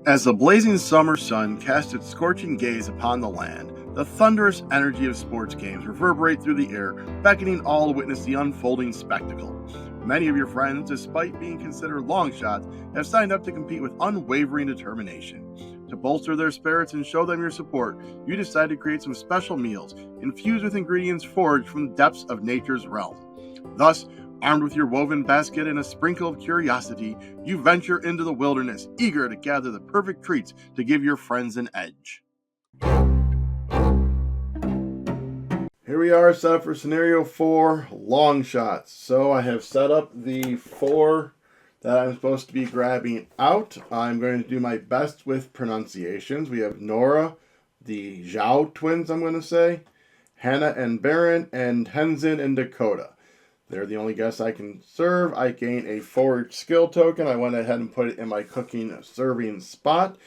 As the blazing summer sun casts its scorching gaze upon the land, the thunderous energy of sports games reverberate through the air, beckoning all to witness the unfolding spectacle. Many of your friends, despite being considered long shots, have signed up to compete with unwavering determination. To bolster their spirits and show them your support, you decide to create some special meals, infused with ingredients forged from the depths of nature's realm. Thus, armed with your woven basket and a sprinkle of curiosity, you venture into the wilderness, eager to gather the perfect treats to give your friends an edge. Here we are, set up for scenario 4, long shots. So I have set up the 4 that I'm supposed to be grabbing out. I'm going to do my best with pronunciations. We have Nora, the Zhao twins, I'm going to say, Hanna and Barren, and Tenzen and Dakota. They're the only guests I can serve. I gain a forage skill token. I went ahead and put it in my cooking serving spot.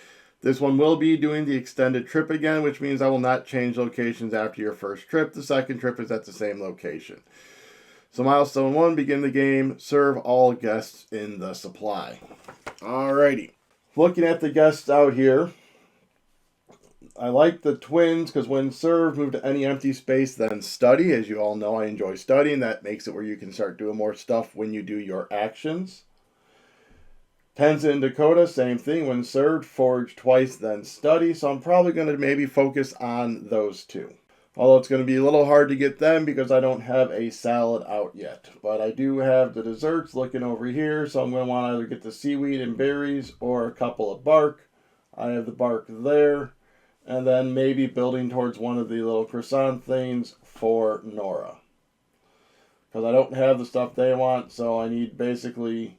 This one will be doing the extended trip again, which means I will not change locations after your first trip. The second trip is at the same location. So milestone 1, begin the game. Serve all guests in the supply. Alrighty. Looking at the guests out here, I like the twins because when served, move to any empty space, then study. As you all know, I enjoy studying. That makes it where you can start doing more stuff when you do your actions. Tenzen and Dakota, same thing. When served, forage twice, then study. So I'm probably going to maybe focus on those two. Although it's going to be a little hard to get them because I don't have a salad out yet. But I do have the desserts looking over here. So I'm going to want to either get the seaweed and berries or a couple of bark. I have the bark there. And then maybe building towards one of the little croissant things for Nora. Because I don't have the stuff they want, so I need basically...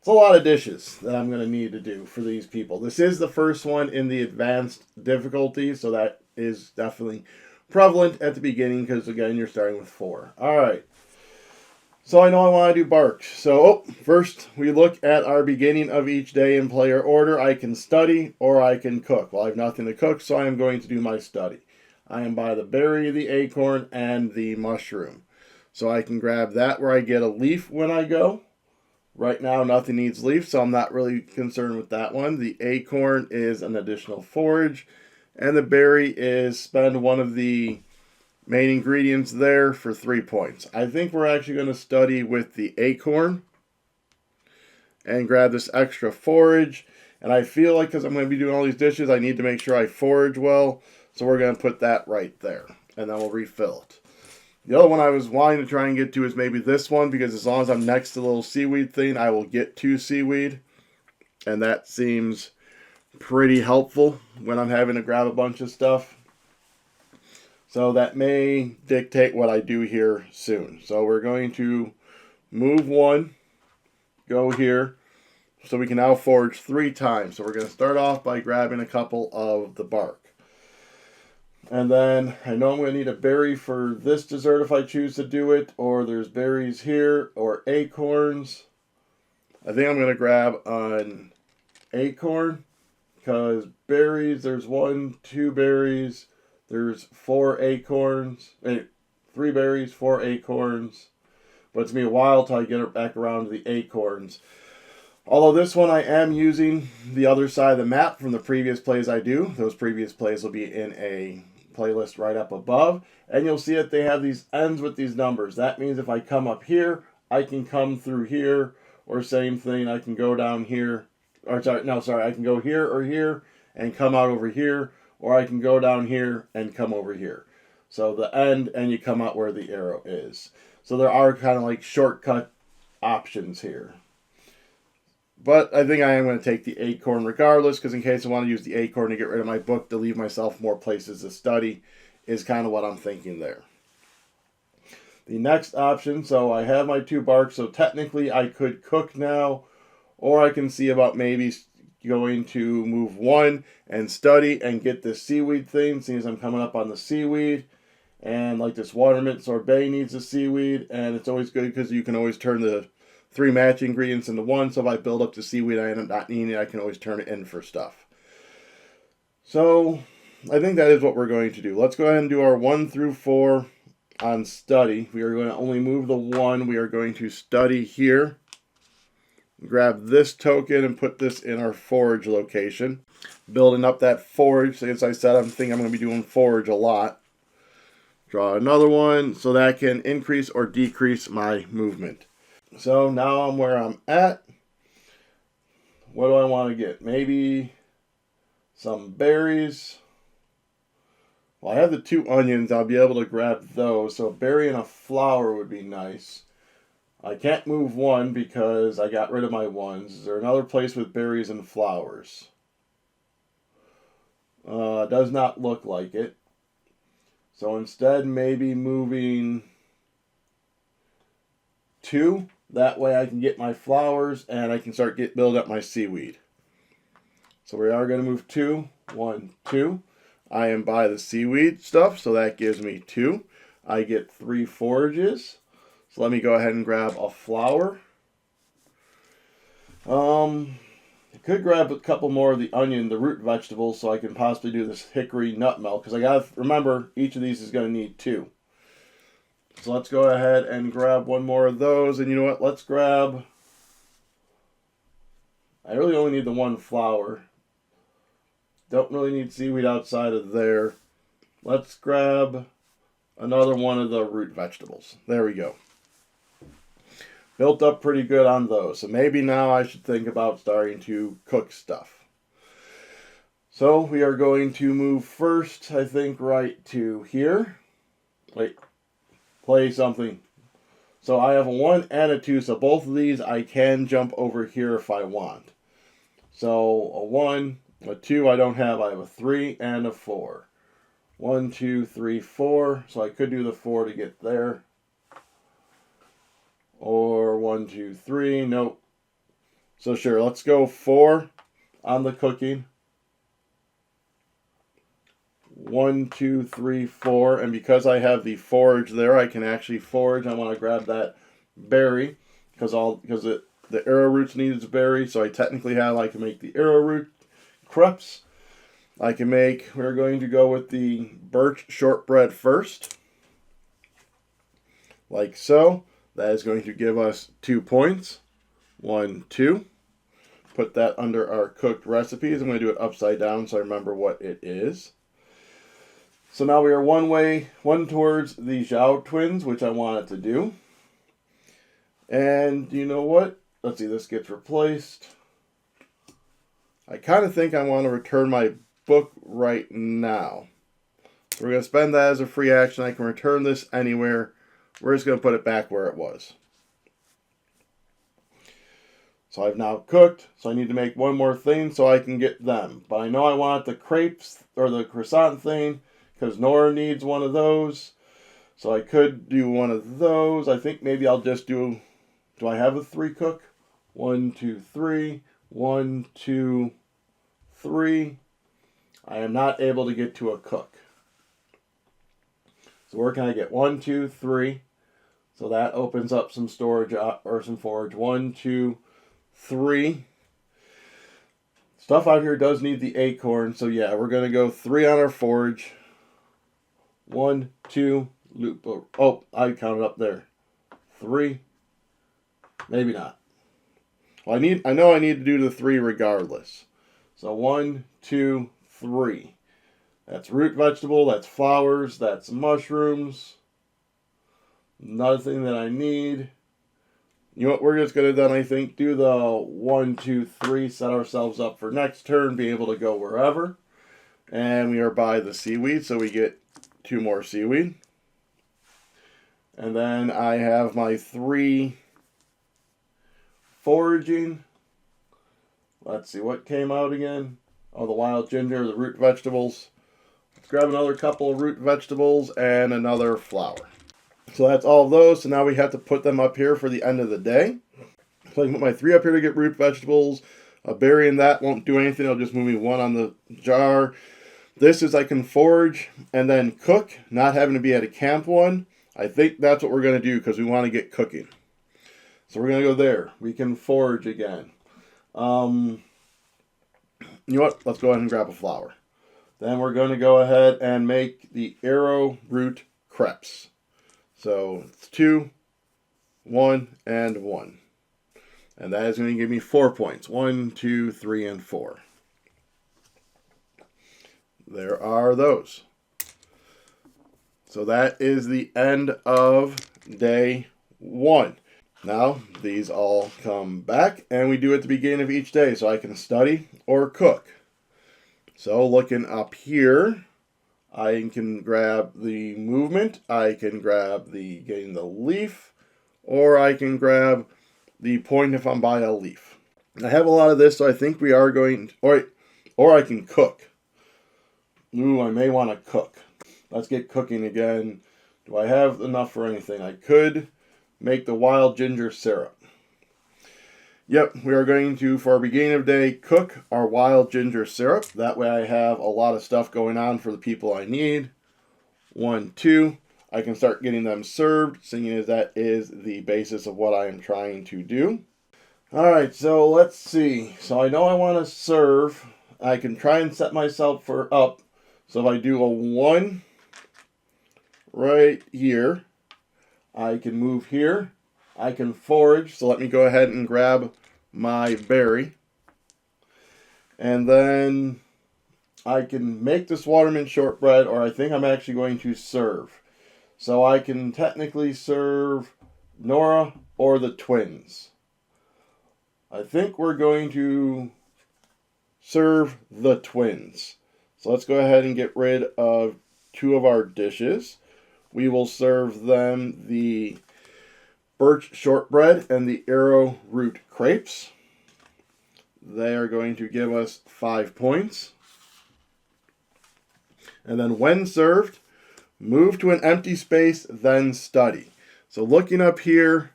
It's a lot of dishes that I'm going to need to do for these people. This is the first one in the advanced difficulty, so that is definitely prevalent at the beginning, because again, you're starting with 4. Alright. So I know I want to do barks. So, first we look at our beginning of each day in player order. I can study or I can cook. Well, I have nothing to cook, so I am going to do my study. I am by the berry, the acorn, and the mushroom. So I can grab that where I get a leaf when I go. Right now, nothing needs leaf, so I'm not really concerned with that one. The acorn is an additional forage, and the berry is spend one of the main ingredients there for 3 points. I think we're actually going to study with the acorn and grab this extra forage. And I feel like because I'm going to be doing all these dishes, I need to make sure I forage well. So we're going to put that right there, and then we'll refill it. The other one I was wanting to try and get to is maybe this one, because as long as I'm next to the little seaweed thing, I will get to seaweed. And that seems pretty helpful when I'm having to grab a bunch of stuff. So that may dictate what I do here soon. So we're going to move 1, go here. So we can now forage 3 times. So we're going to start off by grabbing a couple of the bark. And then I know I'm going to need a berry for this dessert if I choose to do it. Or there's berries here or acorns. I think I'm going to grab an acorn. Because berries, there's 1, 2 berries. There's 4 acorns. 3 berries, 4 acorns. But it's going to be a while till I get it back around to the acorns. Although this one I am using the other side of the map from the previous plays I do. Those previous plays will be in a playlist right up above. And you'll see that they have these ends with these numbers. That means if I come up here, I can come through here. Or same thing, I can go down here. I can go here or here and come out over here. Or I can go down here and come over here. So the end, and you come out where the arrow is. So there are kind of like shortcut options here. But I think I am going to take the acorn regardless, because in case I want to use the acorn to get rid of my book to leave myself more places to study, is kind of what I'm thinking there. The next option, so I have my 2 barks, so technically I could cook now, or I can see about maybe going to move 1 and study and get this seaweed thing, seeing as I'm coming up on the seaweed. And like this watermint sorbet needs a seaweed, and it's always good because you can always turn the 3 matching ingredients into 1, so if I build up the seaweed I end up not needing it, I can always turn it in for stuff. So I think that is what we're going to do. Let's go ahead and do our 1 through 4 on study. We are going to only move the 1. We are going to study here. grab this token and put this in our forage location. Building up that forage. As I said, I'm going to be doing forage a lot. Draw another one so that can increase or decrease my movement. So now I'm where I'm at. What do I want to get? Maybe some berries. Well, I have the 2 onions. I'll be able to grab those. So a berry and a flower would be nice. I can't move 1 because I got rid of my 1s. Is there another place with berries and flowers? Does not look like it. So instead, maybe moving 2. That way I can get my flowers and I can start build up my seaweed. So we are going to move 2. 1, 2. I am by the seaweed stuff, so that gives me 2. I get 3 forages. So let me go ahead and grab a flower. I could grab a couple more of the onion, the root vegetables, so I can possibly do this hickory nut melt. Because I got to remember, each of these is going to need 2. So let's go ahead and grab one more of those. And you know what? Let's grab... I really only need the 1 flower. Don't really need seaweed outside of there. Let's grab another one of the root vegetables. There we go. Built up pretty good on those. So maybe now I should think about starting to cook stuff. So we are going to move first, I think, right to here. Wait. Play something. So I have a 1 and a 2. So both of these I can jump over here if I want. So a 1, a 2 I don't have. I have a 3 and a 4. 1, 2, 3, 4. So I could do the 4 to get there. Or 1, 2, 3. Nope. So sure, let's go 4 on the cooking. 1, 2, 3, 4. And because I have the forage there, I can actually forage. I want to grab that berry because the arrowroot needs berry. So I can make the arrowroot crepes. We're going to go with the birch shortbread first. Like so. That is going to give us 2 points. 1, 2. Put that under our cooked recipes. I'm going to do it upside down so I remember what it is. So now we are one towards the Zhao twins, which I wanted to do. And you know what? Let's see, this gets replaced. I kind of think I want to return my book right now. So we're going to spend that as a free action. I can return this anywhere. We're just going to put it back where it was. So I've now cooked. So I need to make one more thing so I can get them. But I know I want the crepes or the croissant thing because Nora needs one of those. So I could do one of those. I think maybe I'll just do I have a 3 cook? 1, 2, 3. 1, 2, 3. I am not able to get to a cook. So where can I get 1, 2, 3? So that opens up some storage or some forage. 1, 2, 3. Stuff out here does need the acorn. So yeah, we're going to go 3 on our forage. 1, 2, loop. Oh, I counted up there. 3. Maybe not. Well, I know I need to do the 3 regardless. So 1, 2, 3. That's root vegetable, that's flowers, that's mushrooms. Another thing that I need. You know what, we're just going to then, I think, do the 1, 2, 3, set ourselves up for next turn, be able to go wherever. And we are by the seaweed, so we get 2 more seaweed. And then I have my 3 foraging. Let's see, what came out again? Oh, the wild ginger, the root vegetables. Let's grab another couple of root vegetables and another flower. So that's all of those. So now we have to put them up here for the end of the day. So I can put my 3 up here to get root vegetables. A berry in that won't do anything. It'll just move me 1 on the jar. This is I can forage and then cook, not having to be at a camp 1. I think that's what we're going to do because we want to get cooking. So we're going to go there. We can forage again. You know what? Let's go ahead and grab a flower. Then we're going to go ahead and make the arrowroot crepes. So it's 2, 1, and 1. And that is going to give me 4 points. 1, 2, 3, and 4. There are those. So that is the end of day 1. Now, these all come back, and we do at the beginning of each day, so I can study or cook. So looking up here, I can grab the movement, I can grab the getting the leaf, or I can grab the point if I'm by a leaf. I have a lot of this, so I think we are going, or I can cook. Ooh, I may want to cook. Let's get cooking again. Do I have enough for anything? I could make the wild ginger syrup. Yep, we are going to, for our beginning of day, cook our wild ginger syrup. That way I have a lot of stuff going on for the people I need. 1, 2. I can start getting them served, seeing as that is the basis of what I am trying to do. Alright, so let's see. So I know I want to serve. I can try and set myself for up. So if I do a 1 right here, I can move here. I can forage. So let me go ahead and grab my berry. And then I can make this watermelon shortbread, or I think I'm actually going to serve. So I can technically serve Nora or the twins. I think we're going to serve the twins. So let's go ahead and get rid of 2 of our dishes. We will serve them the birch shortbread and the arrowroot crepes. They are going to give us 5 points. And then when served, move to an empty space, then study. So looking up here,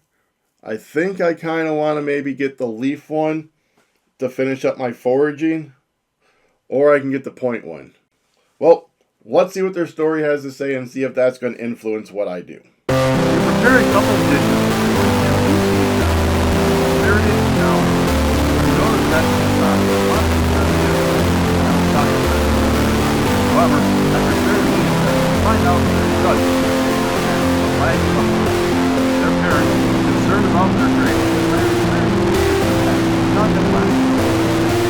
I think I kind of want to maybe get the leaf one to finish up my foraging. Or I can get the point one. Well, let's see what their story has to say and see if that's going to influence what I do. Prepare a couple of dishes. There it is now. You notice that however, after sharing these, find out their studies and the flag of their parents concerned about their grades. Not the class.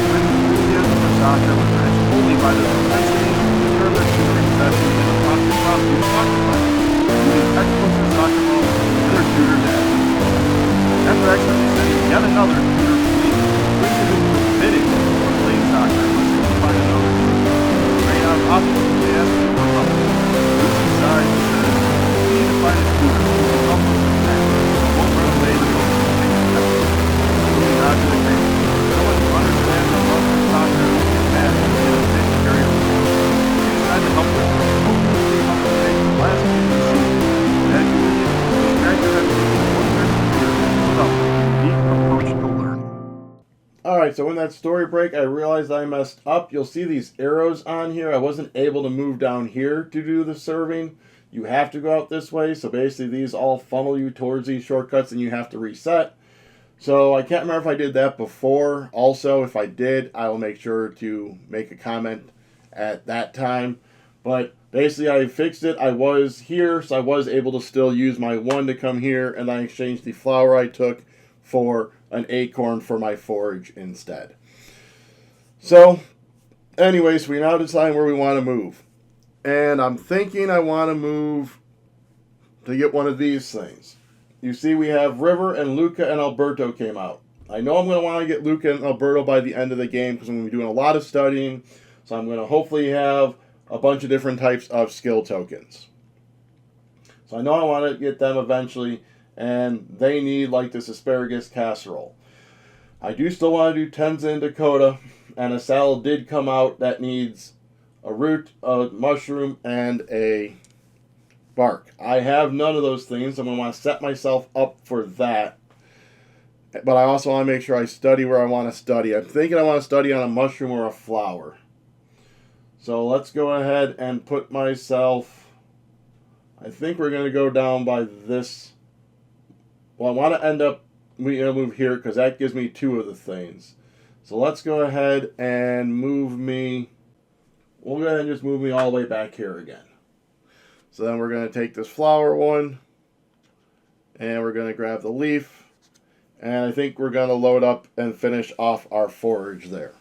When enthusiasm for soccer was matched only by the propensity to turn their tutoring sessions into impromptu soccer classes, using textbooks and soccer balls to their tutors as. After accidentally sending yet another tutor to leave, Luca is forbidden from playing soccer unless he can find another tutor. Train out options, they ask him for help. Luca sighs and says, "We need to find a tutor who will help us with that. Won't run away to go to take a step." Luca nods in agreement. Someone who understands our love for soccer is mad at the take care of it. We decide to help them. Hopefully they help us take the last game of the season. And as you begin, you scratch your head with one person here without a unique approach to learn. Alright, so in that story break, I realized I messed up. You'll see these arrows on here. I wasn't able to move down here to do the serving. You have to go out this way. So basically, these all funnel you towards these shortcuts, and you have to reset. So I can't remember if I did that before. Also, if I did, I will make sure to make a comment at that time. But basically, I fixed it. I was here, so I was able to still use my 1 to come here, and I exchanged the flour I took for an acorn for my forage instead. So, anyways, we now decide where we want to move. And I'm thinking I want to move to get one of these things. You see, we have River and Luca and Alberto came out. I know I'm going to want to get Luca and Alberto by the end of the game because I'm going to be doing a lot of studying. So I'm going to hopefully have a bunch of different types of skill tokens. So I know I want to get them eventually, and they need like this asparagus casserole. I do still want to do Tenzen and Dakota, and a salad did come out that needs a root, a mushroom, and a bark. I have none of those things. I'm going to want to set myself up for that. But I also want to make sure I study where I want to study. I'm thinking I want to study on a mushroom or a flower. So let's go ahead and put myself... I think we're going to go down by this. Well, I want to end up... We're going to move here because that gives me 2 of the things. So let's go ahead and move me... We'll go ahead and just move me all the way back here again. So then we're going to take this flower one. And we're going to grab the leaf. And I think we're going to load up and finish off our forage there.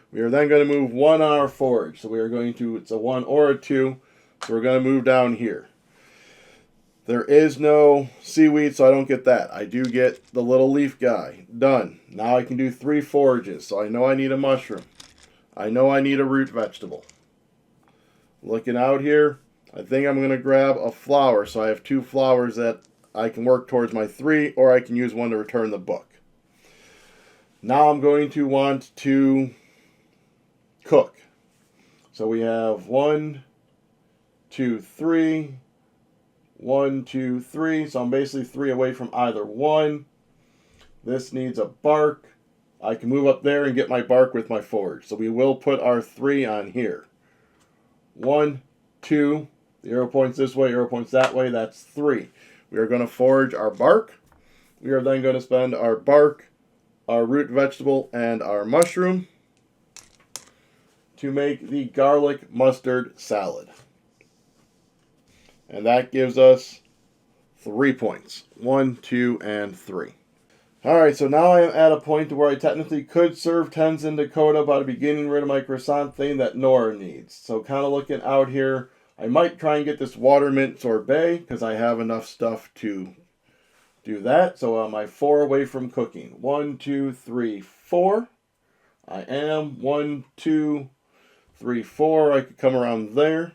We are then going to move 1 on our forage. So we are going to, it's a 1 or a 2. So we're going to move down here. There is no seaweed, so I don't get that. I do get the little leaf guy. Done. Now I can do 3 forages. So I know I need a mushroom. I know I need a root vegetable. Looking out here, I think I'm going to grab a flower. So I have 2 flowers that I can work towards my 3, or I can use one to return the book. Now I'm going to want to cook. So we have 1, 2, 3. 1, 2, 3. So I'm basically 3 away from either one. This needs a bark. I can move up there and get my bark with my forage. So we will put our 3 on here. 1, 2. The arrow points this way, arrow points that way. That's 3. We are going to forage our bark. We are then going to spend our bark, our root vegetable, and our mushroom to make the garlic mustard salad. And that gives us 3 points. 1, 2, and 3. Alright, so now I am at a point where I technically could serve Tenzen Dakota by getting rid of my croissant thing that Nora needs. So kind of looking out here, I might try and get this water mint sorbet because I have enough stuff to do that. So am I 4 away from cooking? 1, 2, 3, 4. I am 1, 2, 3, 4. I could come around there.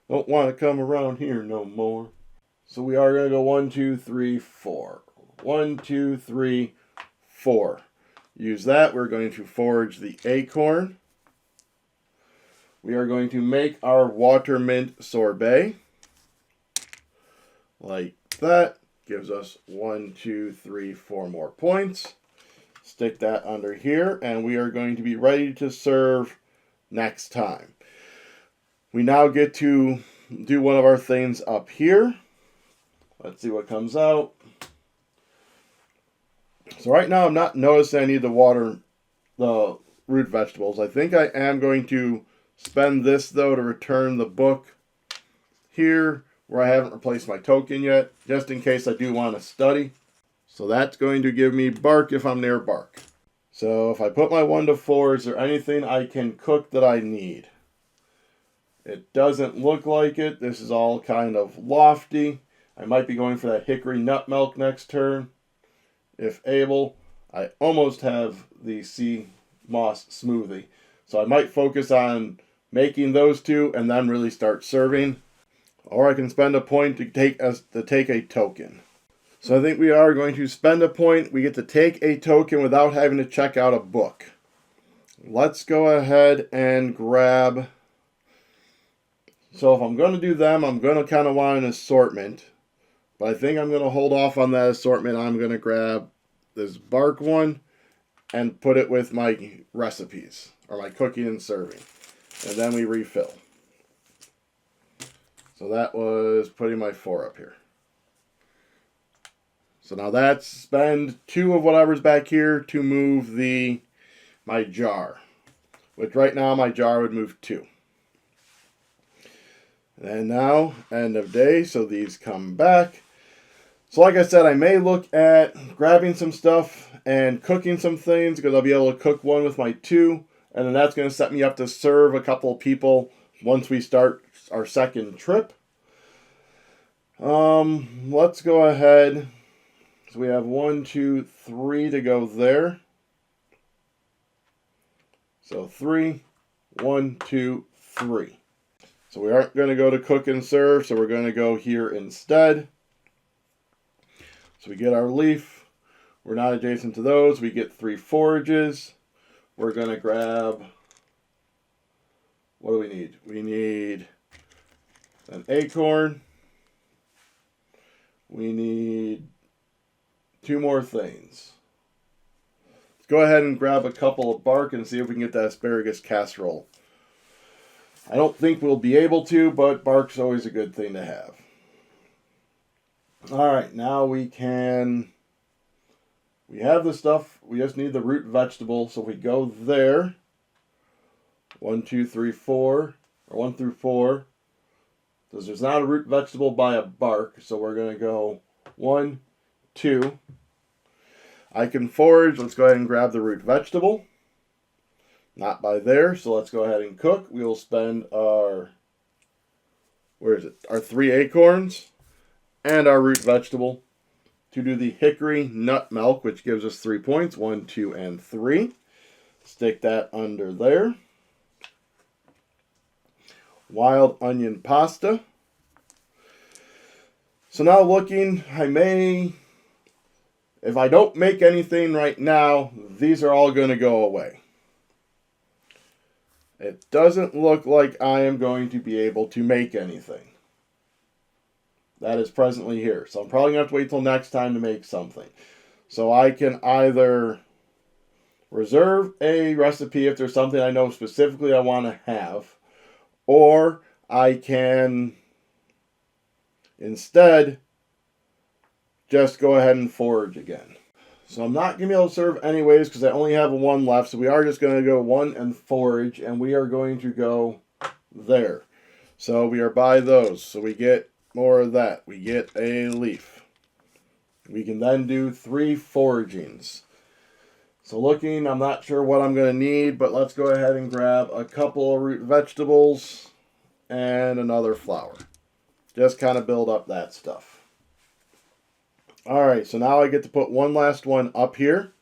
Don't want to come around here no more. So we are going to go 1, 2, 3, 4. 1, 2, 3, 4. Use that. We're going to forage the acorn. We are going to make our water mint sorbet. Like that. Gives us 1, 2, 3, 4 more points. Stick that under here. And we are going to be ready to serve next time. We now get to do one of our things up here. Let's see what comes out. So right now I'm not noticing I need to water the root vegetables. I think I am going to spend this though to return the book here where I haven't replaced my token yet, just in case I do want to study. So that's going to give me bark if I'm near bark. So if I put my 1 to 4, is there anything I can cook that I need? It doesn't look like it. This is all kind of lofty. I might be going for that hickory nut milk next turn, if able. I almost have the sea moss smoothie. So I might focus on making those 2 and then really start serving. Or I can spend a point to take a token. So I think we are going to spend a point. We get to take a token without having to check out a book. Let's go ahead and grab... So if I'm going to do them, I'm going to kind of want an assortment. But I think I'm going to hold off on that assortment. I'm going to grab this bark one and put it with my recipes, or my cooking and serving. And then we refill. So that was putting my 4 up here. So now that's spend 2 of whatever's back here to move my jar. Which right now my jar would move 2. And now, end of day, so these come back. So like I said, I may look at grabbing some stuff and cooking some things because I'll be able to cook 1 with my 2. And then that's going to set me up to serve a couple of people once we start our second trip. Let's go ahead. So we have 1, 2, 3 to go there. So 3, 1, 2, 3. So we aren't going to go to cook and serve, so we're going to go here instead. So we get our leaf. We're not adjacent to those. We get 3 forages. We're going to grab... What do we need? We need an acorn. We need 2 more things. Let's go ahead and grab a couple of bark and see if we can get that asparagus casserole. I don't think we'll be able to, but bark's always a good thing to have. Alright, now we have the stuff. We just need the root vegetable. So if we go there, 1, 2, 3, 4, or 1 through 4, because there's not a root vegetable by a bark, so we're going to go 1, 2, I can forage. Let's go ahead and grab the root vegetable. Not by there, so let's go ahead and cook. We will spend our, our 3 acorns and our root vegetable to do the hickory nut milk, which gives us 3 points. 1, 2, and 3. Stick that under there. Wild onion pasta. So now looking, if I don't make anything right now, these are all going to go away. It doesn't look like I am going to be able to make anything. That is presently here. So I'm probably going to have to wait till next time to make something. So I can either reserve a recipe if there's something I know specifically I want to have, or I can instead just go ahead and forage again. So I'm not going to be able to serve anyways because I only have 1 left. So we are just going to go 1 and forage, and we are going to go there. So we are by those. So we get more of that. We get a leaf. We can then do 3 foragings. So looking, I'm not sure what I'm going to need, but let's go ahead and grab a couple of root vegetables and another flower. Just kind of build up that stuff. Alright, so now I get to put one last one up here.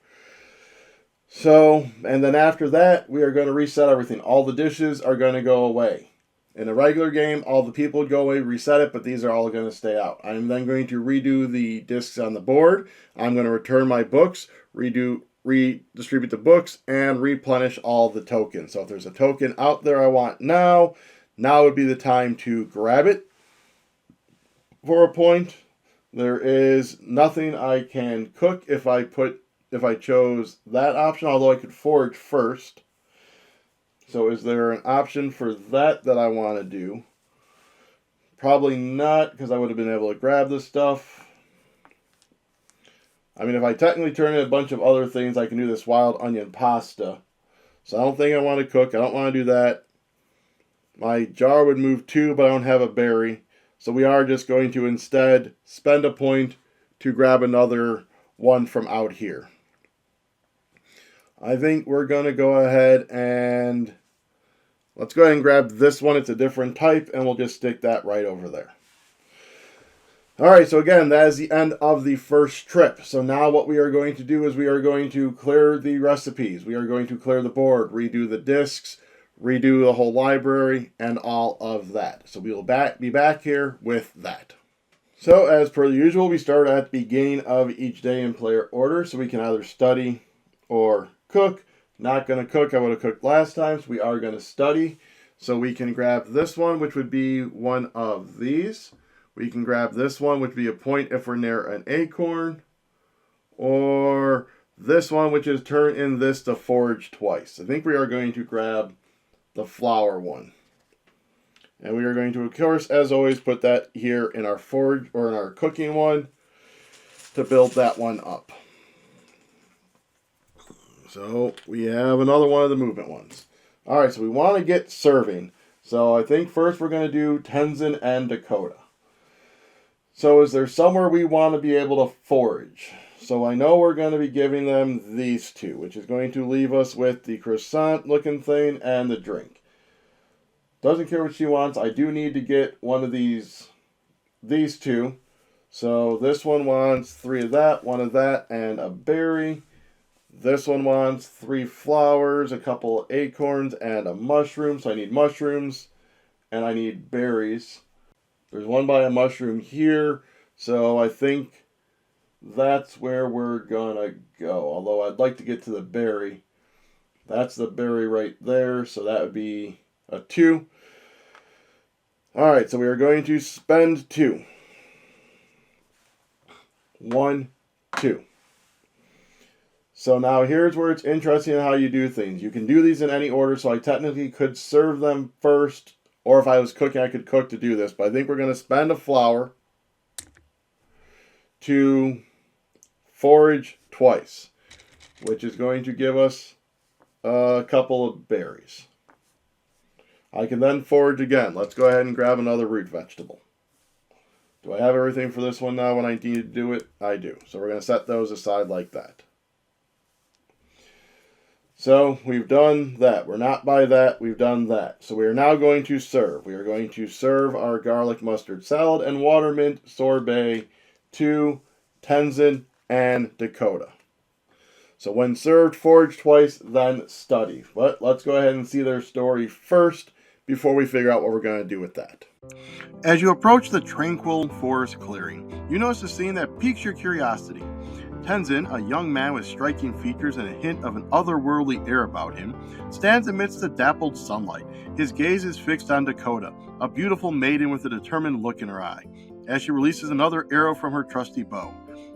So, and then after that, we are going to reset everything. All the dishes are going to go away. In a regular game, all the people would go away, reset it, but these are all going to stay out. I'm then going to redo the discs on the board. I'm going to return my books, redistribute the books, and replenish all the tokens. So if there's a token out there I want now would be the time to grab it for a point. There is nothing I can cook if I chose that option, although I could forage first. So is there an option for that I want to do? Probably not, because I would have been able to grab this stuff. I mean, if I technically turn in a bunch of other things, I can do this wild onion pasta. So I don't think I want to cook. I don't want to do that. My jar would move 2, but I don't have a berry. So we are just going to instead spend a point to grab another one from out here. I think we're going to go ahead and let's go ahead and grab this one. It's a different type, and we'll just stick that right over there. Alright, so again, that is the end of the first trip. So now what we are going to do is we are going to clear the recipes. We are going to clear the board, redo the discs, redo the whole library, and all of that. So we will be back here with that. So as per the usual, we start at the beginning of each day in player order, so we can either study or cook. Not going to cook. I would have cooked last time, so we are going to study. So we can grab this one, which would be one of these. We can grab this one, which would be a point if we're near an acorn. Or this one, which is turn in this to forage twice. I think we are going to grab the flower one. And we are going to, of course, as always, put that here in our forage or in our cooking one to build that one up. So we have another one of the movement ones. All right, so we want to get serving. So I think first we're going to do Tenzen and Dakota. So is there somewhere we want to be able to forage? So I know we're going to be giving them these 2, which is going to leave us with the croissant looking thing and the drink. Doesn't care what she wants. I do need to get one of these 2. So this one wants 3 of that, 1 of that, and a berry. This one wants 3 flowers, a couple of acorns, and a mushroom. So I need mushrooms, and I need berries. There's one by a mushroom here, so I think that's where we're gonna go. Although I'd like to get to the berry. That's the berry right there, so that would be a 2. Alright, so we are going to spend 2. 1, 2. So now here's where it's interesting how you do things. You can do these in any order, so I technically could serve them first, or if I was cooking, I could cook to do this. But I think we're going to spend a flower to forage twice, which is going to give us a couple of berries. I can then forage again. Let's go ahead and grab another root vegetable. Do I have everything for this one now when I need to do it? I do. So we're going to set those aside like that. So we've done that. We're not by that. We've done that. So we are now going to serve. We are going to serve our garlic mustard salad and watermint sorbet to Tenzen and Dakota. So when served, forage twice, then study. But let's go ahead and see their story first before we figure out what we're going to do with that. As you approach the tranquil forest clearing, you notice a scene that piques your curiosity. Tenzen, a young man with striking features and a hint of an otherworldly air about him, stands amidst the dappled sunlight. His gaze is fixed on Dakota, a beautiful maiden with a determined look in her eye, as she releases another arrow from her trusty bow.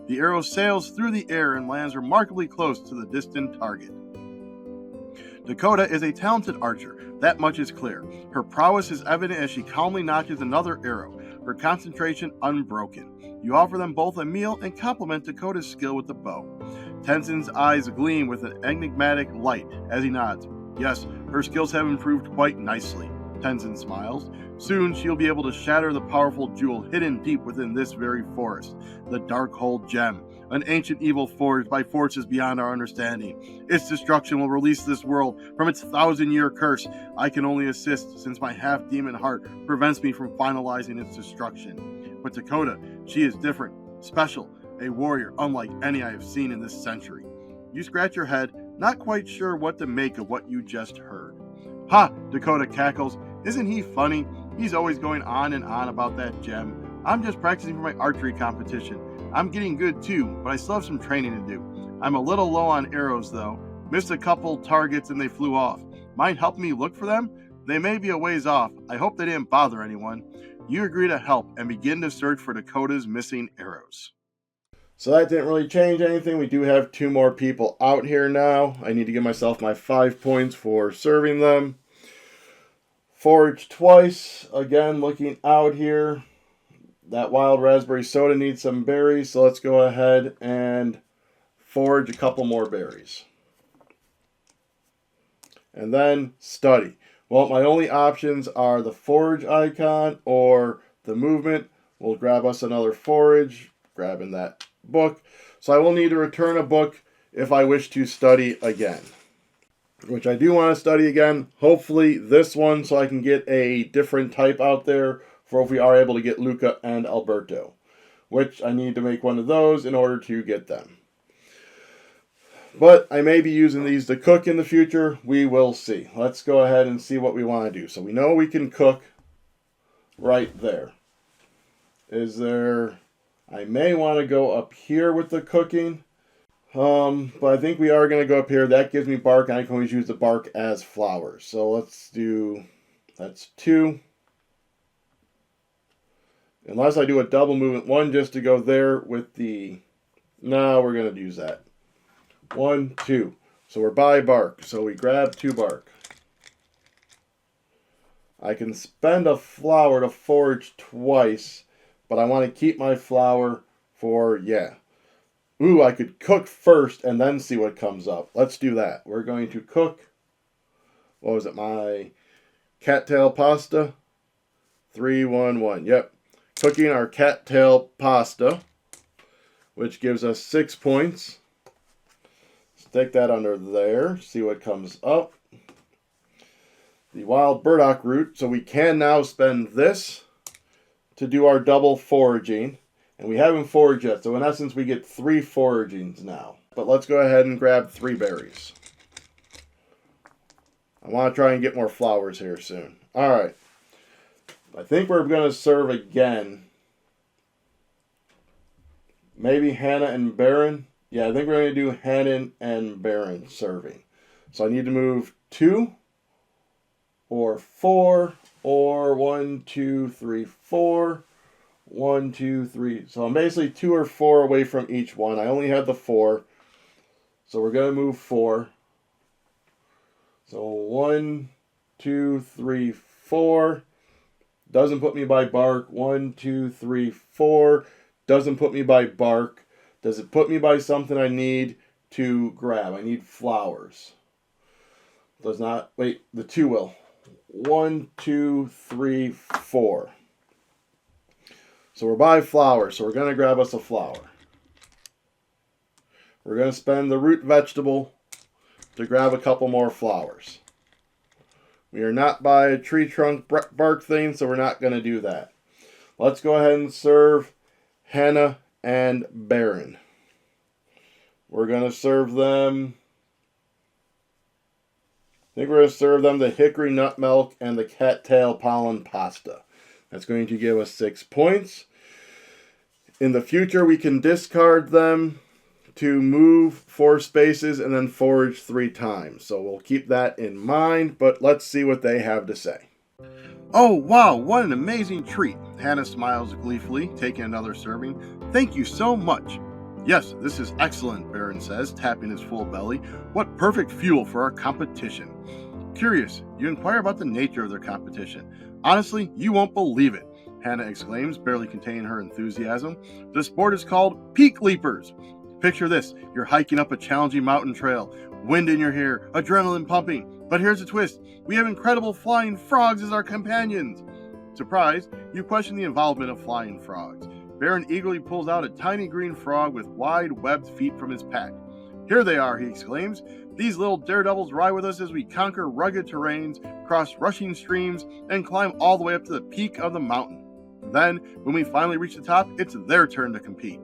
The arrow sails through the air and lands remarkably close to the distant target. Dakota is a talented archer, that much is clear. Her prowess is evident as she calmly notches another arrow, her concentration unbroken. You offer them both a meal and compliment Dakota's skill with the bow. Tenzen's eyes gleam with an enigmatic light as he nods. Yes, her skills have improved quite nicely. Tenzen smiles. Soon she'll be able to shatter the powerful jewel hidden deep within this very forest, the Darkhold Gem, an ancient evil forged by forces beyond our understanding. Its destruction will release this world from its 1,000-year curse. I can only assist since my half-demon heart prevents me from finalizing its destruction. But Dakota, she is different, special, a warrior unlike any I have seen in this century. You scratch your head, not quite sure what to make of what you just heard. Ha! Dakota cackles. Isn't he funny? He's always going on and on about that gem. I'm just practicing for my archery competition. I'm getting good too, but I still have some training to do. I'm a little low on arrows though. Missed a couple targets and they flew off. Mind helping me look for them? They may be a ways off. I hope they didn't bother anyone. You agree to help and begin to search for Dakota's missing arrows. So that didn't really change anything. We do have 2 more people out here now. I need to give myself my 5 points for serving them. Forage twice. Again, looking out here. That wild raspberry soda needs some berries, so let's go ahead and forage a couple more berries. And then study. Well, my only options are the forage icon or the movement. We'll grab us another forage, grabbing that book. So I will need to return a book if I wish to study again. Which I do want to study again. Hopefully this one so I can get a different type out there for if we are able to get Luca and Alberto. Which I need to make one of those in order to get them. But I may be using these to cook in the future. We will see. Let's go ahead and see what we want to do. So we know we can cook right there. Is there... I may want to go up here with the cooking. But I think we are going to go up here. That gives me bark, and I can always use the bark as flowers. So let's do... That's 2. Unless I do a double movement. 1 just to go there with the... No, we're going to use that. 1, 2. So we're by bark. So we grab 2 bark. I can spend a flower to forage twice, but I want to keep my flower for, Ooh, I could cook first and then see what comes up. Let's do that. We're going to cook, what was it, my cattail pasta? 3, 1, 1. Yep. Cooking our cattail pasta, which gives us 6 points. Stick that under there. See what comes up. The wild burdock root. So we can now spend this to do our double foraging. And we haven't foraged yet. So in essence, we get 3 foragings now. But let's go ahead and grab 3 berries. I want to try and get more flowers here soon. Alright. I think we're going to serve again. Maybe Hanna and Barren. Yeah, I think we're going to do Hanna and Barren serving. So I need to move 2 or 4 or 1, 2, 3, 4. 1, 2, 3. So I'm basically 2 or 4 away from each one. I only had the 4. So we're going to move 4. So 1, 2, 3, 4. Doesn't put me by bark. 1, 2, 3, 4. Doesn't put me by bark. Does it put me by something I need to grab? I need flowers. Does not. Wait, the 2 will. 1, 2, 3, 4. So we're by flowers, so we're going to grab us a flower. We're going to spend the root vegetable to grab a couple more flowers. We are not by a tree trunk bark thing, so we're not going to do that. Let's go ahead and serve Hanna and Barren. We're going to serve them... I think we're going to serve them the hickory nut milk and the cattail pollen pasta. That's going to give us 6 points. In the future, we can discard them to move 4 spaces and then forage 3 times. So we'll keep that in mind, but let's see what they have to say. Oh, wow, what an amazing treat. Hanna smiles gleefully, taking another serving. Thank you so much. Yes, this is excellent, Barren says, tapping his full belly. What perfect fuel for our competition. Curious, you inquire about the nature of their competition. Honestly, you won't believe it, Hanna exclaims, barely containing her enthusiasm. The sport is called peak leapers. Picture this, you're hiking up a challenging mountain trail, wind in your hair, adrenaline pumping. But here's a twist, we have incredible flying frogs as our companions. Surprised, you question the involvement of flying frogs. Barren eagerly pulls out a tiny green frog with wide, webbed feet from his pack. Here they are, he exclaims. These little daredevils ride with us as we conquer rugged terrains, cross rushing streams, and climb all the way up to the peak of the mountain. Then, when we finally reach the top, it's their turn to compete.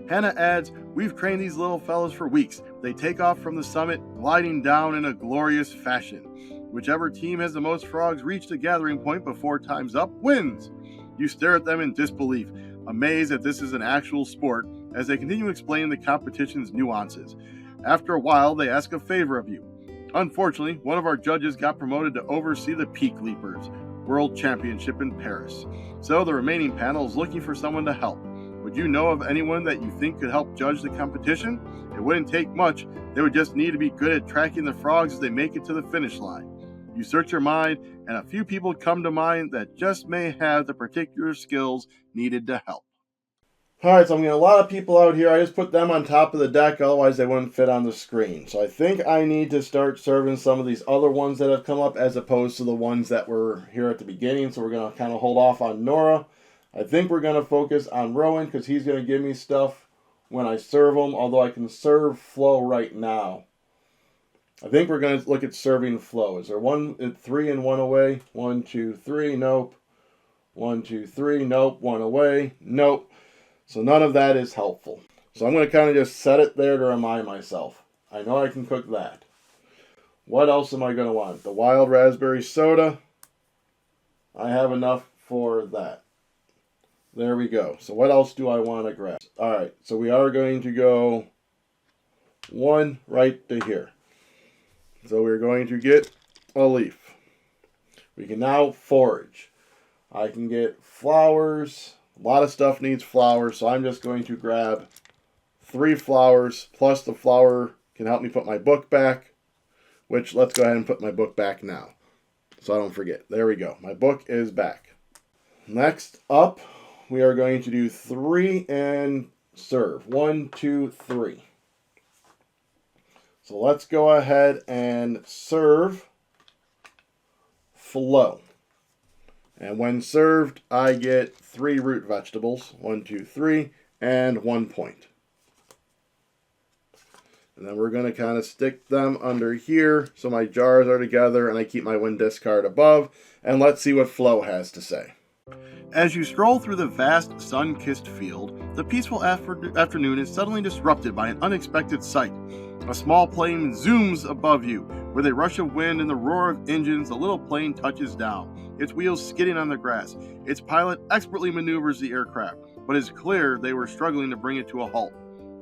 Hanna adds, we've trained these little fellows for weeks. They take off from the summit, gliding down in a glorious fashion. Whichever team has the most frogs reach the gathering point before time's up wins. You stare at them in disbelief, amazed that this is an actual sport, as they continue explaining the competition's nuances. After a while, they ask a favor of you. Unfortunately, one of our judges got promoted to oversee the Peak Leapers World Championship in Paris, so the remaining panel is looking for someone to help. Would you know of anyone that you think could help judge the competition? It wouldn't take much. They would just need to be good at tracking the frogs as they make it to the finish line. You search your mind, and a few people come to mind that just may have the particular skills needed to help. Alright, so I'm getting a lot of people out here. I just put them on top of the deck, otherwise they wouldn't fit on the screen. So I think I need to start serving some of these other ones that have come up as opposed to the ones that were here at the beginning. So we're going to kind of hold off on Nora. I think we're going to focus on Rowan because he's going to give me stuff when I serve him, although I can serve Flo right now. I think we're going to look at serving Flo. Is there 3 and 1 away? 1, 2, 3, nope. 1, 2, 3, nope. 1 away, nope. So none of that is helpful. So I'm going to kind of just set it there to remind myself. I know I can cook that. What else am I going to want? The wild raspberry soda. I have enough for that. There we go. So what else do I want to grab? Alright, so we are going to go 1 right to here. So we're going to get a leaf. We can now forage. I can get flowers. A lot of stuff needs flowers, so I'm just going to grab 3 flowers, plus the flower can help me put my book back, which let's go ahead and put my book back now, so I don't forget. There we go. My book is back. Next up, we are going to do 3 and serve. 1, 2, 3. So let's go ahead and serve Flo. And when served, I get 3 root vegetables. 1, 2, 3, and 1 point. And then we're going to kind of stick them under here so my jars are together and I keep my win discard above. And let's see what Flo has to say. As you stroll through the vast, sun-kissed field, the peaceful afternoon is suddenly disrupted by an unexpected sight. A small plane zooms above you. With a rush of wind and the roar of engines, the little plane touches down, its wheels skidding on the grass. Its pilot expertly maneuvers the aircraft, but it's clear they were struggling to bring it to a halt.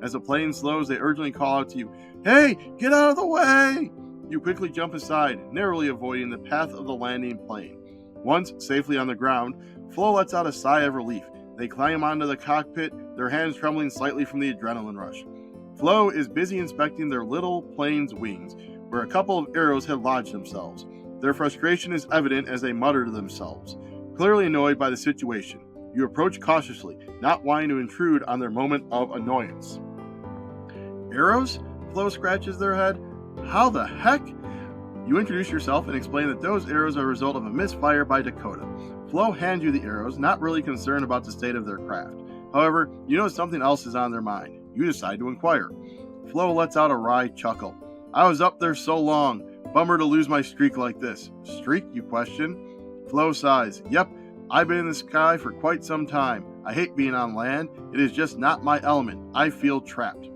As the plane slows, they urgently call out to you, "Hey, get out of the way!" You quickly jump aside, narrowly avoiding the path of the landing plane. Once safely on the ground, Flo lets out a sigh of relief. They climb onto the cockpit, their hands trembling slightly from the adrenaline rush. Flo is busy inspecting their little plane's wings, where a couple of arrows had lodged themselves. Their frustration is evident as they mutter to themselves. Clearly annoyed by the situation, you approach cautiously, not wanting to intrude on their moment of annoyance. Arrows? Flo scratches their head. How the heck? You introduce yourself and explain that those arrows are a result of a misfire by Dakota. Flo hands you the arrows, not really concerned about the state of their craft. However, you know something else is on their mind. You decide to inquire. Flo lets out a wry chuckle. I was up there so long. Bummer to lose my streak like this. Streak, you question? Flo sighs. Yep, I've been in the sky for quite some time. I hate being on land. It is just not my element. I feel trapped.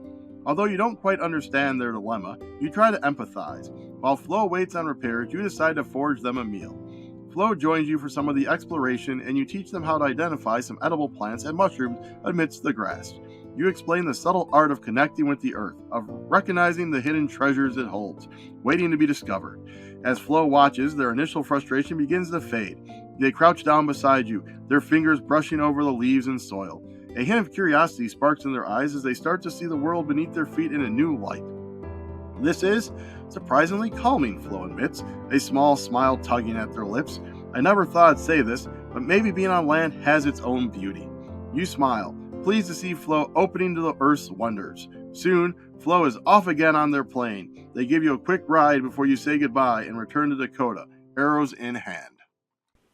Although you don't quite understand their dilemma, you try to empathize. While Flo waits on repairs, you decide to forge them a meal. Flo joins you for some of the exploration, and you teach them how to identify some edible plants and mushrooms amidst the grass. You explain the subtle art of connecting with the earth, of recognizing the hidden treasures it holds, waiting to be discovered. As Flo watches, their initial frustration begins to fade. They crouch down beside you, their fingers brushing over the leaves and soil. A hint of curiosity sparks in their eyes as they start to see the world beneath their feet in a new light. This is surprisingly calming, Flo admits, a small smile tugging at their lips. I never thought I'd say this, but maybe being on land has its own beauty. You smile, pleased to see Flo opening to the Earth's wonders. Soon, Flo is off again on their plane. They give you a quick ride before you say goodbye and return to Dakota, arrows in hand.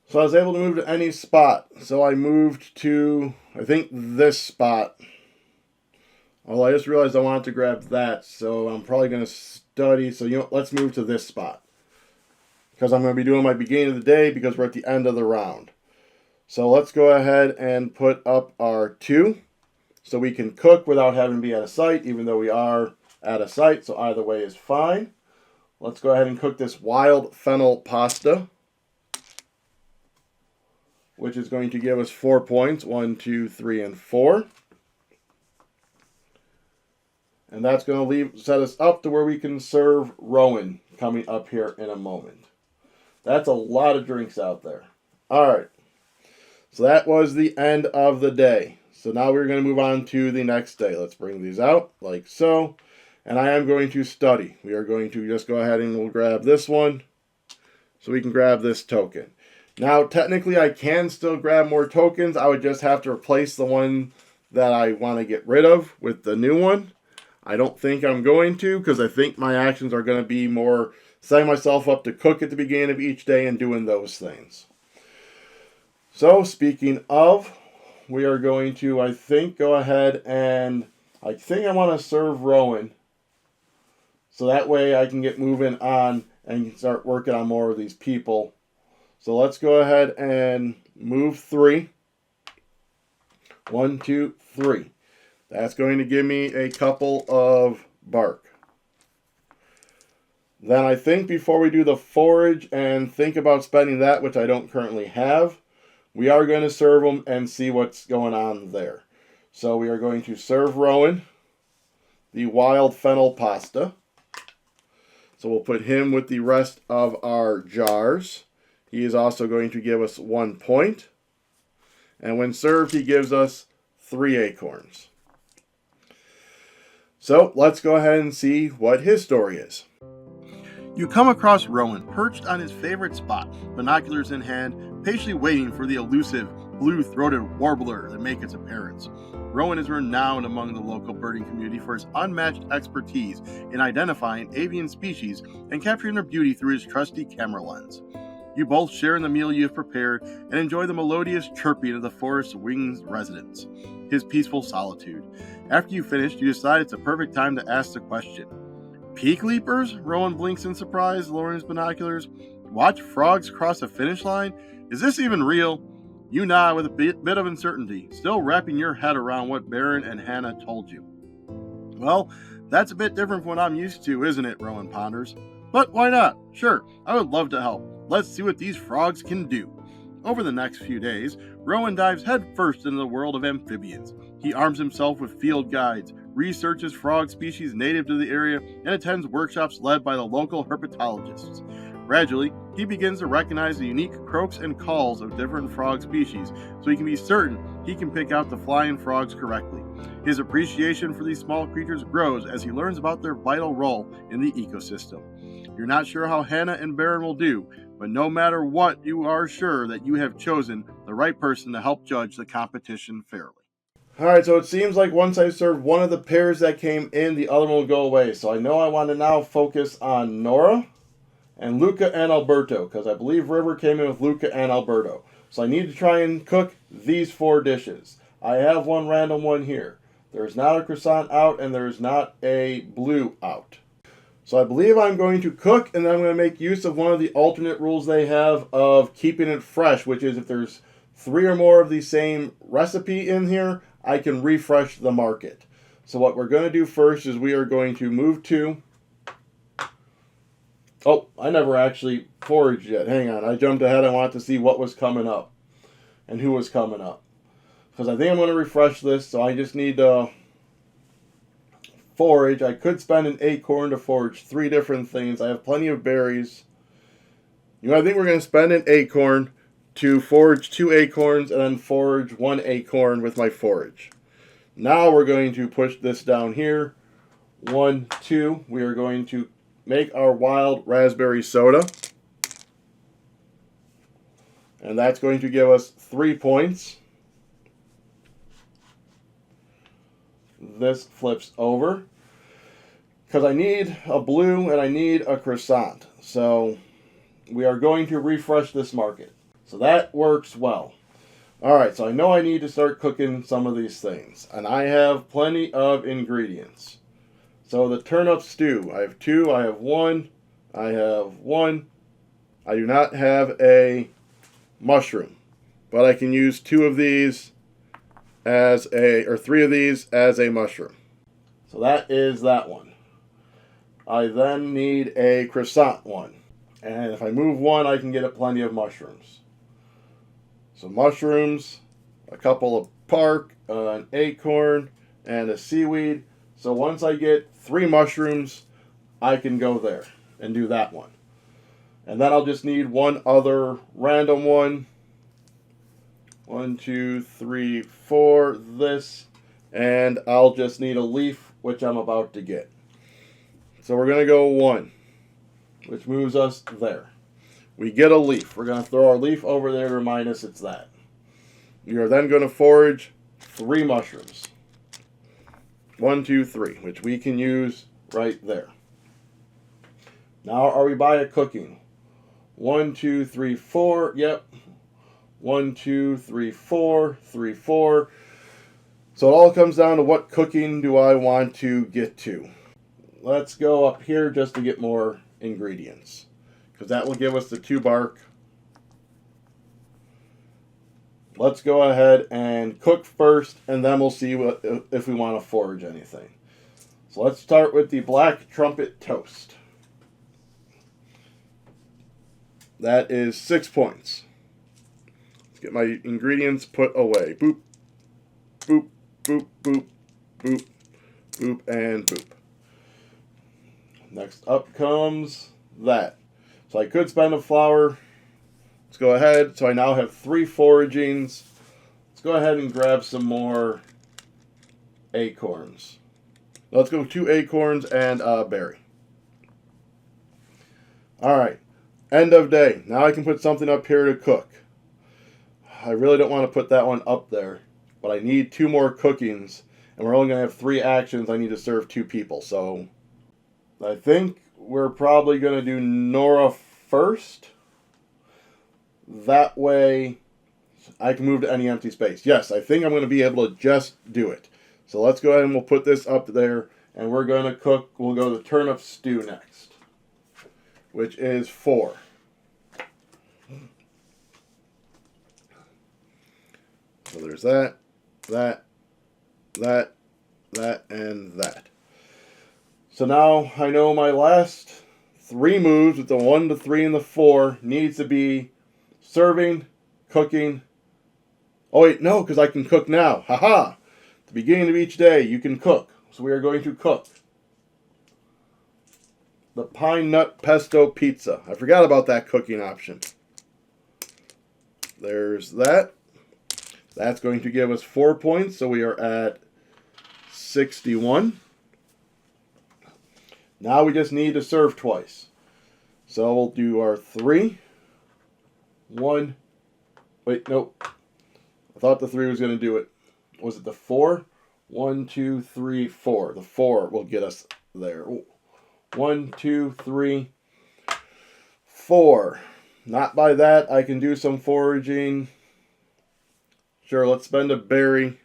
So I was able to move to any spot. So I moved to, I think, this spot. Although I just realized I wanted to grab that, so I'm probably going to study. So, let's move to this spot. Because I'm going to be doing my beginning of the day because we're at the end of the round. So let's go ahead and put up our 2. So we can cook without having to be at a site, even though we are at a site. So either way is fine. Let's go ahead and cook this wild fennel pasta, which is going to give us 4 points. 1, 2, 3, and 4. And that's going to set us up to where we can serve Rowan coming up here in a moment. That's a lot of drinks out there. All right. So that was the end of the day. So now we're going to move on to the next day. Let's bring these out like so. And I am going to study. We are going to just go ahead and we'll grab this one so we can grab this token. Now, technically, I can still grab more tokens. I would just have to replace the one that I want to get rid of with the new one. I don't think I'm going to because I think my actions are going to be more setting myself up to cook at the beginning of each day and doing those things. So, speaking of, we are going to, I think, go ahead and I think I want to serve Rowan. So that way I can get moving on and start working on more of these people. So let's go ahead and move 3. 1, 2, 3. That's going to give me a couple of bark. Then I think before we do the forage and think about spending that, which I don't currently have, we are going to serve them and see what's going on there. So we are going to serve Rowan the wild fennel pasta. So we'll put him with the rest of our jars. He is also going to give us 1 point. And when served, he gives us 3 acorns. So let's go ahead and see what his story is. You come across Rowan perched on his favorite spot, binoculars in hand, patiently waiting for the elusive blue-throated warbler to make its appearance. Rowan is renowned among the local birding community for his unmatched expertise in identifying avian species and capturing their beauty through his trusty camera lens. You both share in the meal you have prepared and enjoy the melodious chirping of the forest's winged residents, his peaceful solitude. After you finish, you decide it's a perfect time to ask the question. Peak leapers? Rowan blinks in surprise, lowering his binoculars. Watch frogs cross a finish line? Is this even real? You nod with a bit of uncertainty, still wrapping your head around what Barren and Hanna told you. Well, that's a bit different from what I'm used to, isn't it? Rowan ponders. But why not? Sure, I would love to help. Let's see what these frogs can do. Over the next few days, Rowan dives headfirst into the world of amphibians. He arms himself with field guides, researches frog species native to the area, and attends workshops led by the local herpetologists. Gradually, he begins to recognize the unique croaks and calls of different frog species, so he can be certain he can pick out the flying frogs correctly. His appreciation for these small creatures grows as he learns about their vital role in the ecosystem. You're not sure how Hanna and Barren will do, but no matter what, you are sure that you have chosen the right person to help judge the competition fairly. Alright, so it seems like once I serve one of the pairs that came in, the other one will go away. So I know I want to now focus on Nora and Luca and Alberto, because I believe River came in with Luca and Alberto. So I need to try and cook these 4 dishes. I have one random one here. There's not a croissant out and there's not a blue out. So I believe I'm going to cook, and then I'm going to make use of one of the alternate rules they have of keeping it fresh, which is if there's 3 or more of the same recipe in here, I can refresh the market. So what we're going to do first is we are going to move to... Oh, I never actually foraged yet. Hang on, I jumped ahead. I wanted to see what was coming up and who was coming up. Because I think I'm going to refresh this, so I just need to forage. I could spend an acorn to forage 3 different things. I have plenty of berries. You know, I think we're going to spend an acorn to forage 2 acorns and then forage 1 acorn with my forage. Now we're going to push this down here. 1, 2. We are going to make our wild raspberry soda. And that's going to give us 3 points. This flips over. Because I need a blue and I need a croissant. So we are going to refresh this market. So that works well. Alright, so I know I need to start cooking some of these things. And I have plenty of ingredients. So the turnip stew, I have 2, I have 1, I have 1. I do not have a mushroom. But I can use 2 of these as or 3 of these as a mushroom. So that is that one. I then need a croissant one. And if I move 1, I can get it plenty of mushrooms. So mushrooms, a couple of park, an acorn, and a seaweed. So once I get 3 mushrooms, I can go there and do that one. And then I'll just need 1 other random one. 1, 2, 3, 4, this. And I'll just need a leaf, which I'm about to get. So we're going to go 1, which moves us there. We get a leaf. We're going to throw our leaf over there to remind us it's that. We are then going to forage 3 mushrooms. 1, 2, 3, which we can use right there. Now are we by a cooking? 1, 2, 3, 4. Yep. 1, 2, 3, 4. 3, 4. So it all comes down to what cooking do I want to get to. Let's go up here just to get more ingredients. Because that will give us the 2 bark. Let's go ahead and cook first, and then we'll see if we want to forage anything. So let's start with the black trumpet toast. That is 6 points. Let's get my ingredients put away. Boop, boop, boop, boop, boop, boop, and boop. Next up comes that. So I could spend a flour. Let's go ahead. So I now have 3 foragings. Let's go ahead and grab some more acorns. Let's go 2 acorns and a berry. Alright. End of day. Now I can put something up here to cook. I really don't want to put that one up there. But I need 2 more cookings. And we're only going to have 3 actions. I need to serve 2 people. So I think we're probably going to do Nora first. That way I can move to any empty space. Yes, I think I'm going to be able to just do it. So let's go ahead and we'll put this up there. And we're going to cook. We'll go to the turnip stew next. Which is 4. So there's that, that, and that. So now I know my last 3 moves with the 1, the 3, and the 4 needs to be serving, cooking. Oh wait, no, because I can cook now. Haha! At the beginning of each day, you can cook. So we are going to cook the pine nut pesto pizza. I forgot about that cooking option. There's that. That's going to give us 4 points, so we are at 61. Now we just need to serve twice. So we'll do our 3. 1. Wait, nope. I thought the 3 was going to do it. Was it the 4? 1, 2, 3, 4. The 4 will get us there. 1, 2, 3, 4. Not by that. I can do some foraging. Sure, let's spend a berry.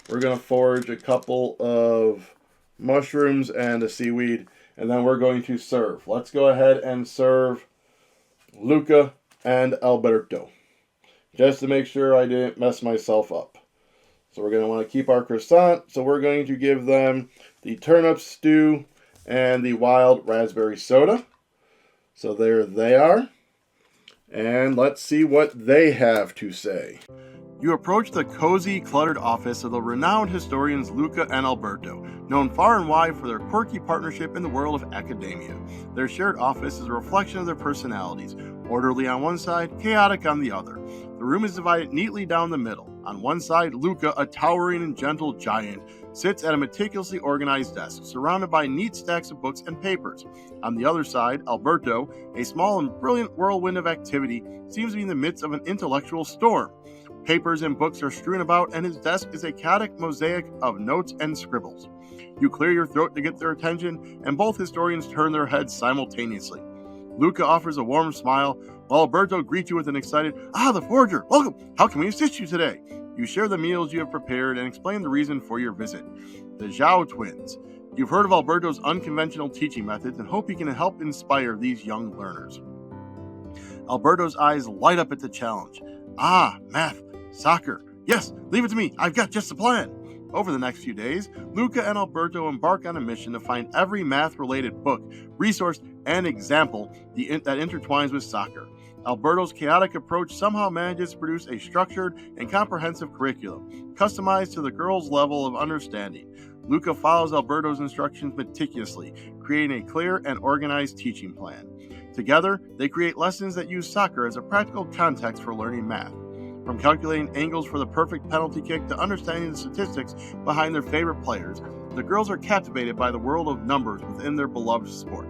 We're going to forage a couple of mushrooms and a seaweed. and then we're going to serve. Let's go ahead and serve Luca and Alberto, just to make sure I didn't mess myself up. So we're going to want to keep our croissant, so we're going to give them the turnip stew and the wild raspberry soda. So there they are. And let's see what they have to say. You approach the cozy, cluttered office of the renowned historians Luca and Alberto, known far and wide for their quirky partnership in the world of academia. Their shared office is a reflection of their personalities, orderly on one side, chaotic on the other. The room is divided neatly down the middle. On one side, Luca, a towering and gentle giant, sits at a meticulously organized desk, surrounded by neat stacks of books and papers. On the other side, Alberto, a small and brilliant whirlwind of activity, seems to be in the midst of an intellectual storm. Papers and books are strewn about, and his desk is a chaotic mosaic of notes and scribbles. You clear your throat to get their attention, and both historians turn their heads simultaneously. Luca offers a warm smile, while Alberto greets you with an excited, "Ah, the forger! Welcome! How can we assist you today?" You share the meals you have prepared and explain the reason for your visit. The Zhao twins. You've heard of Alberto's unconventional teaching methods and hope he can help inspire these young learners. Alberto's eyes light up at the challenge. "Ah, math, soccer. Yes, leave it to me. I've got just the plan." Over the next few days, Luca and Alberto embark on a mission to find every math-related book, resource, and example that intertwines with soccer. Alberto's chaotic approach somehow manages to produce a structured and comprehensive curriculum, customized to the girls' level of understanding. Luca follows Alberto's instructions meticulously, creating a clear and organized teaching plan. Together, they create lessons that use soccer as a practical context for learning math. From calculating angles for the perfect penalty kick to understanding the statistics behind their favorite players, the girls are captivated by the world of numbers within their beloved sport.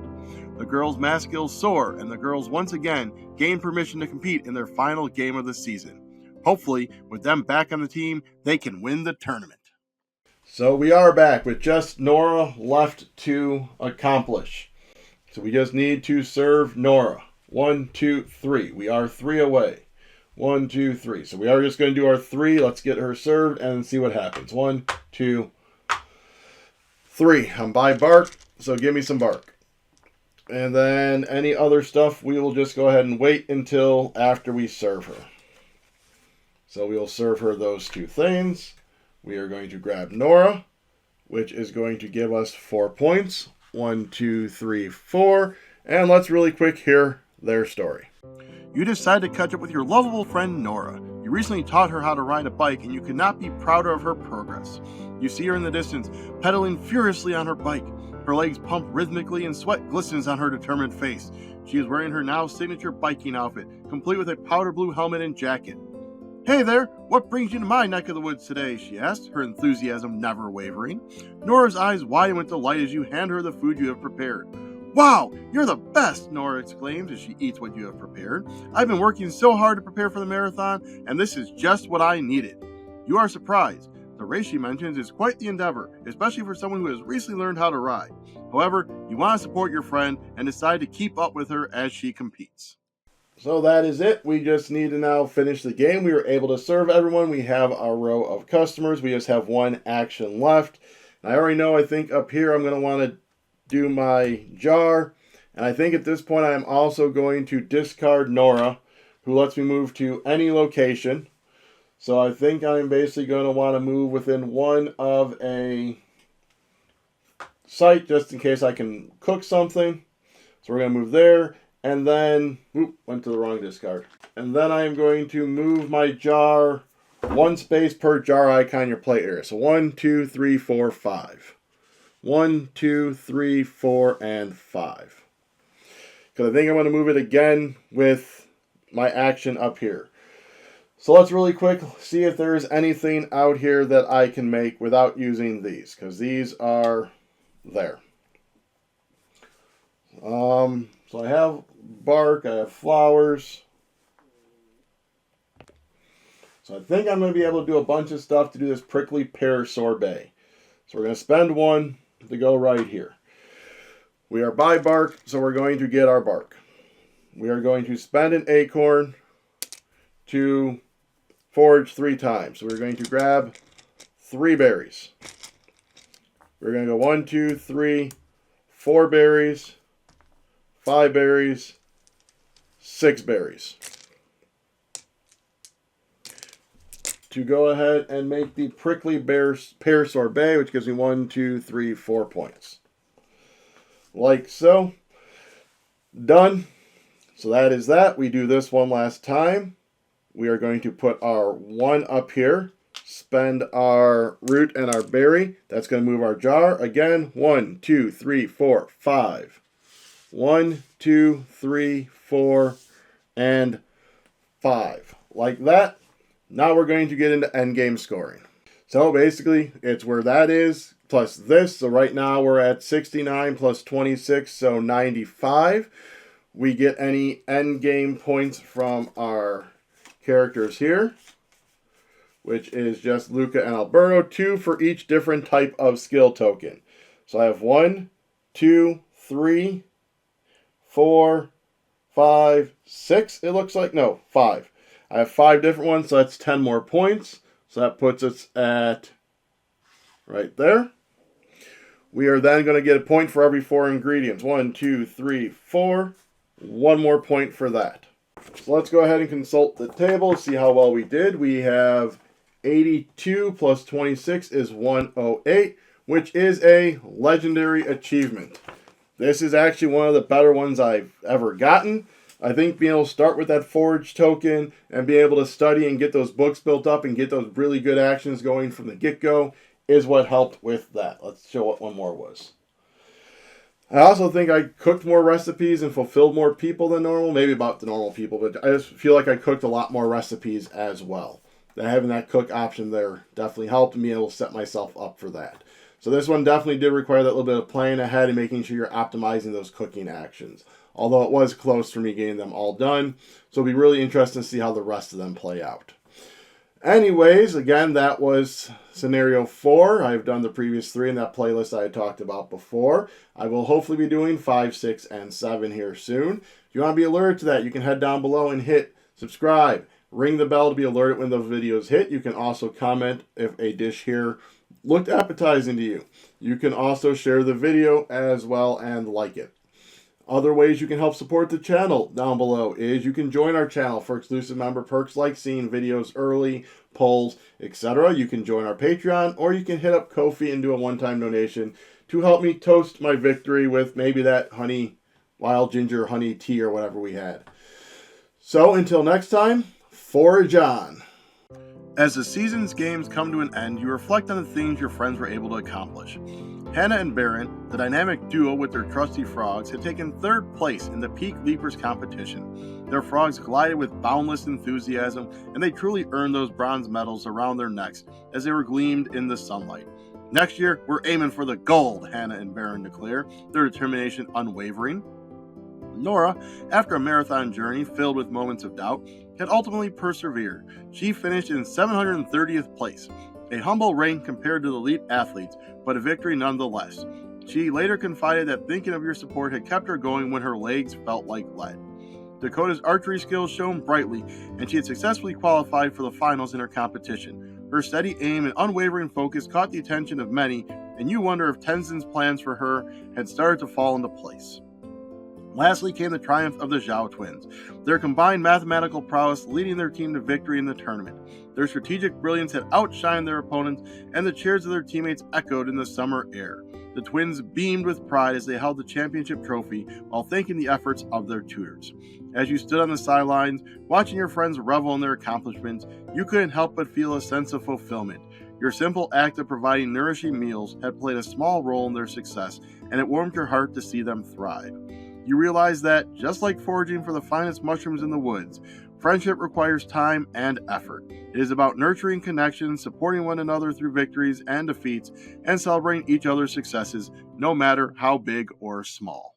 The girls' math skills soar, and the girls once again gain permission to compete in their final game of the season. Hopefully, with them back on the team, they can win the tournament. So we are back with just Nora left to accomplish. So we just need to serve Nora. 1, 2, 3. We are 3 away. 1, 2, 3. So we are just going to do our 3. Let's get her served and see what happens. 1, 2, 3. I'm by bark, so give me some bark. And then any other stuff, we will just go ahead and wait until after we serve her. So we will serve her those 2 things. We are going to grab Nora, which is going to give us 4 points. 1, 2, 3, 4. And let's really quick hear their story. You decide to catch up with your lovable friend Nora. You recently taught her how to ride a bike, and you could not be prouder of her progress. You see her in the distance, pedaling furiously on her bike. Her legs pump rhythmically and sweat glistens on her determined face. She is wearing her now signature biking outfit, complete with a powder blue helmet and jacket. "Hey there, what brings you to my neck of the woods today?" she asked, her enthusiasm never wavering. Nora's eyes widen with delight as you hand her the food you have prepared. "Wow, you're the best!" Nora exclaims as she eats what you have prepared. "I've been working so hard to prepare for the marathon, and this is just what I needed." You are surprised. The race she mentions is quite the endeavor, especially for someone who has recently learned how to ride. However, you want to support your friend and decide to keep up with her as she competes. So that is it. We just need to now finish the game. We were able to serve everyone. We have our row of customers. We just have 1 action left. And I already know, I think up here I'm going to want to do my jar. And I think at this point I'm also going to discard Nora, who lets me move to any location. So I think I'm basically going to want to move within 1 of a site just in case I can cook something. So we're going to move there. And then, went to the wrong discard. And then I'm going to move my jar 1 space per jar icon in your play area. So 1, 2, 3, 4, 5. 1, 2, 3, 4, and 5. Because I think I'm going to move it again with my action up here. So let's really quick see if there's anything out here that I can make without using these, because these are there. So I have bark, I have flowers. So I think I'm going to be able to do a bunch of stuff to do this prickly pear sorbet. So we're going to spend 1 to go right here. We are by bark, so we're going to get our bark. We are going to spend an acorn to forage 3 times. So we're going to grab 3 berries. We're going to go 1, 2, 3, 4 berries, 5 berries, 6 berries. To go ahead and make the prickly pear sorbet, which gives me 1, 2, 3, 4 points. Like so. Done. So that is that. We do this one last time. We are going to put our 1 up here, spend our root and our berry. That's going to move our jar. Again, 1, 2, 3, 4, 5. 1, 2, 3, 4, and 5. Like that. Now we're going to get into endgame scoring. So basically, it's where that is plus this. So right now we're at 69 plus 26, so 95. We get any endgame points from our characters here, which is just Luca and Alberto, 2 for each different type of skill token. So I have 1, 2, 3, 4, 5, 6, it looks like. No, 5. I have 5 different ones, so that's 10 more points. So that puts us at right there. We are then going to get a point for every 4 ingredients. 1, 2, 3, 4. 1 more point for that. So let's go ahead and consult the table, see how well we did. We have 82 plus 26 is 108, which is a legendary achievement. This is actually one of the better ones I've ever gotten. I think being able to start with that forage token and being able to study and get those books built up and get those really good actions going from the get-go is what helped with that. Let's show what one more was. I also think I cooked more recipes and fulfilled more people than normal. Maybe about the normal people, but I just feel like I cooked a lot more recipes as well. Having that cook option there definitely helped me able to set myself up for that. So this one definitely did require that little bit of planning ahead and making sure you're optimizing those cooking actions. Although it was close for me getting them all done. So it'll be really interesting to see how the rest of them play out. Anyways, again, that was scenario 4. I've done the previous 3 in that playlist I had talked about before. I will hopefully be doing 5, 6, and 7 here soon. If you want to be alerted to that, you can head down below and hit subscribe. Ring the bell to be alerted when those videos hit. You can also comment if a dish here looked appetizing to you. You can also share the video as well and like it. Other ways you can help support the channel down below is you can join our channel for exclusive member perks like seeing videos early, polls, etc. You can join our Patreon, or you can hit up Ko-fi and do a one-time donation to help me toast my victory with maybe that wild ginger honey tea or whatever we had. So until next time, forage on. As the season's games come to an end, you reflect on the things your friends were able to accomplish. Hanna and Barren, the dynamic duo with their trusty frogs, had taken 3rd place in the Peak Leapers competition. Their frogs glided with boundless enthusiasm, and they truly earned those bronze medals around their necks as they were gleamed in the sunlight. Next year, we're aiming for the gold, Hanna and Barren declare, their determination unwavering. Nora, after a marathon journey filled with moments of doubt, had ultimately persevered. She finished in 730th place, a humble rank compared to the elite athletes, but a victory nonetheless. She later confided that thinking of your support had kept her going when her legs felt like lead. Dakota's archery skills shone brightly, and she had successfully qualified for the finals in her competition. Her steady aim and unwavering focus caught the attention of many, and you wonder if Tenzen's plans for her had started to fall into place. Lastly came the triumph of the Zhao twins, their combined mathematical prowess leading their team to victory in the tournament. Their strategic brilliance had outshined their opponents, and the cheers of their teammates echoed in the summer air. The twins beamed with pride as they held the championship trophy while thanking the efforts of their tutors. As you stood on the sidelines, watching your friends revel in their accomplishments, you couldn't help but feel a sense of fulfillment. Your simple act of providing nourishing meals had played a small role in their success, and it warmed your heart to see them thrive. You realize that, just like foraging for the finest mushrooms in the woods, friendship requires time and effort. It is about nurturing connections, supporting one another through victories and defeats, and celebrating each other's successes, no matter how big or small.